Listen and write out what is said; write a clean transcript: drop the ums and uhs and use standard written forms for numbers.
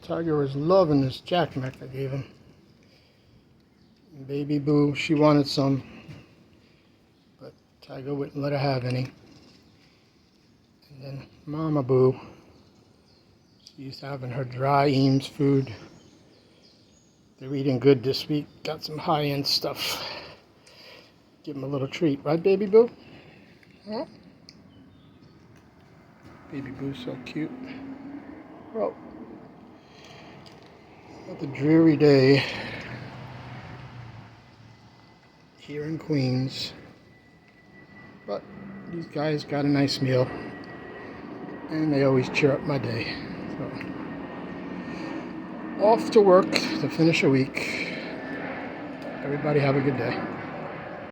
Tiger was loving this jackknife I gave him. And baby Boo, she wanted some, but Tiger wouldn't let her have any. And then Mama Boo, she's having her dry Eames food. They're eating good this week. Got some high-end stuff. Give them a little treat, right, Baby Boo? Huh? Baby Boo's so cute. Well, another dreary day here in Queens. But these guys got a nice meal, and they always cheer up my day. So, off to work to finish a week. Everybody have a good day.